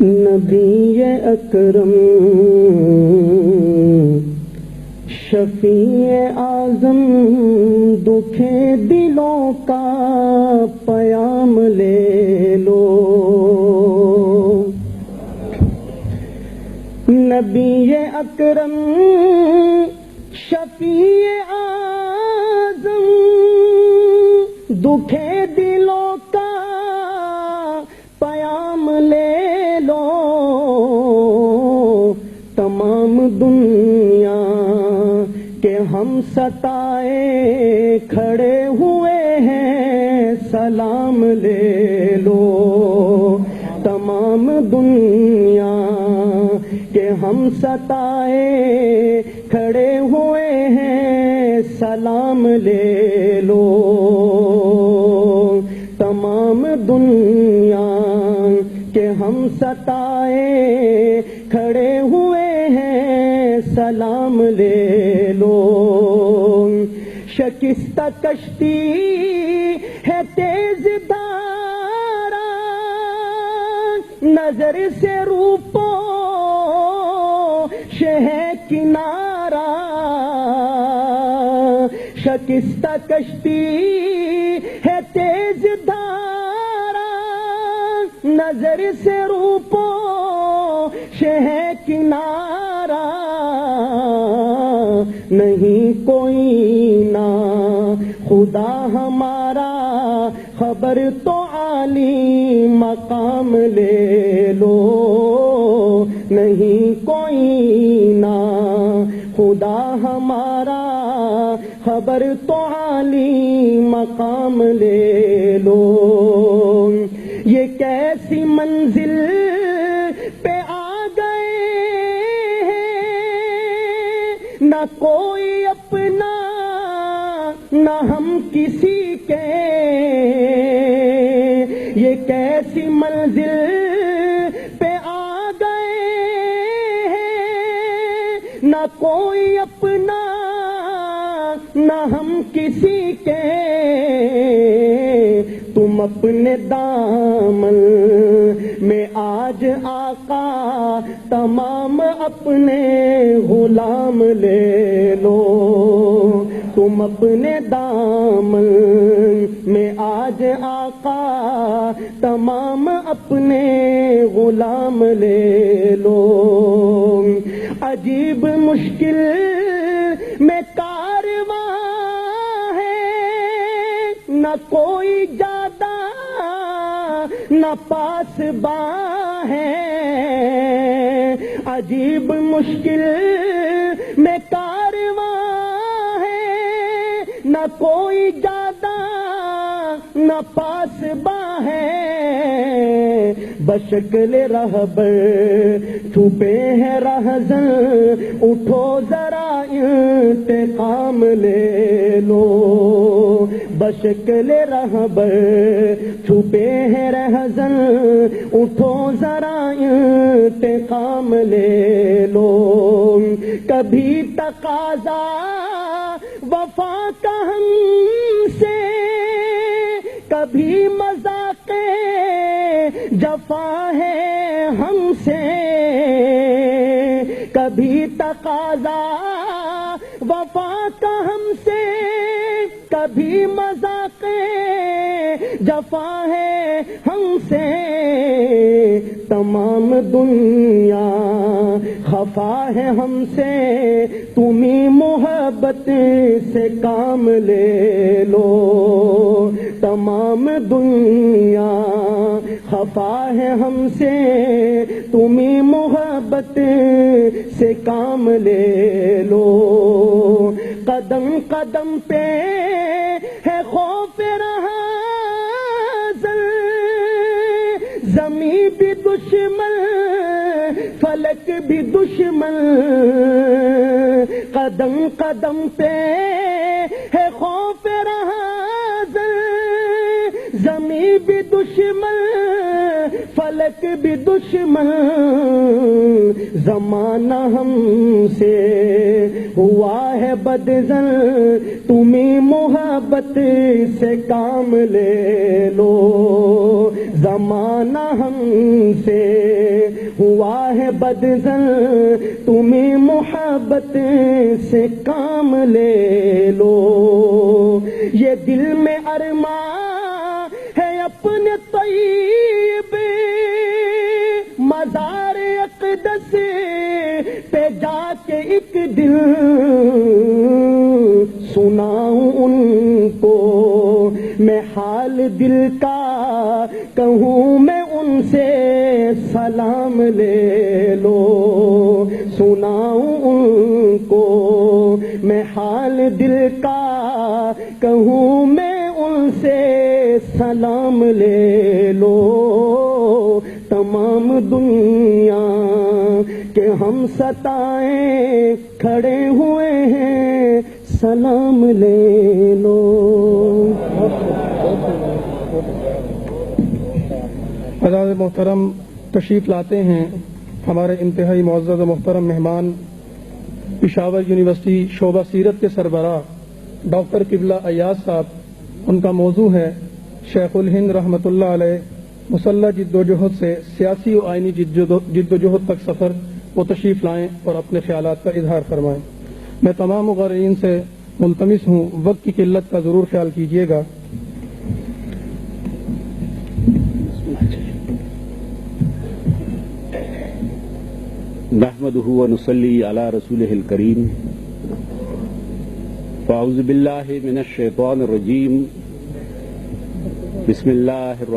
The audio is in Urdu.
نبی اکرم شفیع اعظم دکھے دلوں کا پیام لے لو. نبی اکرم شفیع اعظم دکھے دلوں کا پیام لے لو. تمام دنیا کہ ہم ستائے کھڑے ہوئے ہیں سلام لے لو. تمام دنیا کہ ہم ستائے کھڑے ہوئے ہیں سلام لے لو. تمام دنیا کہ ہم ستائے کھڑے ہوئے ہیں سلام لے لو. شکستہ کشتی ہے تیز دھارا نظر سے روپو ہے کنارہ. شکستہ کشتی ہے تیز دھارا نظر سے روپو ہے کنارہ. نہیں کوئی نہ خدا ہمارا خبر تو عالی مقام لے لو. نہیں کوئی نہ خدا ہمارا خبر تو عالی مقام لے لو. یہ کیسی منزل پہ آ گئے ہیں نہ کوئی اپنا نہ ہم کسی کے. یہ کیسی منزل پہ آ گئے ہیں نہ کوئی اپنا نہ ہم کسی کے. تم اپنے دامن میں آج آقا تمام اپنے غلام لے لو. تم اپنے دامن میں آج آقا تمام اپنے غلام لے لو. عجیب مشکل میں کارواں ہے نہ کوئی جادہ نہ پاس باں ہے. عجیب مشکل میں کارواں ہے نہ کوئی جادہ نہ پاس باں ہے. بشکل رہبر چھپے ہیں رہزن اٹھو ذرا انتقام لے لو. بشکل رہبر چھپے ہیں رہزن اٹھو ذرا انتقام لے لو. کبھی تقاضا وفا کا ہم سے کبھی مذاق جفا ہے ہم سے. کبھی تقاضا وفا کا ہم سے کبھی مذاق جفا ہے ہم سے. تمام دنیا خفا ہے ہم سے تمہیں محبت سے کام لے لو. تمام دنیا خفا ہے ہم سے تمہیں محبت سے کام لے لو. قدم قدم پہ ہے خوف رہا زمین بھی دشمن فلک بھی دشمن. قدم قدم پہ ہے خوف رہا زمین بھی دشمن فلک بھی دشمن زمانہ ہم سے ہوا ہے بدزن تمہیں محبت سے کام لے لو زمانہ ہم سے ہوا ہے بدزن تمہیں محبت سے کام لے لو یہ دل میں ارمان ہے اپنے طیب مزار اقدس پہ جا کے ایک دل سناؤں ان کو میں حال دل کا کہوں میں ان سے سلام لے لو سناؤں ان کو میں حال دل کا کہوں میں ان سے سلام لے لو تمام دنیا کہ ہم ستائیں کھڑے ہوئے ہیں سلام لے لو. حضرات محترم تشریف لاتے ہیں ہمارے انتہائی معزز و محترم مہمان پشاور یونیورسٹی شعبہ سیرت کے سربراہ ڈاکٹر قبلہ ایاز صاحب. ان کا موضوع ہے شیخ الہند رحمۃ اللہ علیہ مسلح جد و جہد سے سیاسی و آئینی جد و جہد تک سفر. وہ تشریف لائیں اور اپنے خیالات کا اظہار فرمائیں. میں تمام مقررین سے ملتمس ہوں وقت کی قلت کا ضرور خیال کیجیے گا. نحمده ونصلي على رسوله الكريم. فاعوذ بالله من الشيطان الرجيم. بسم الله الرحمن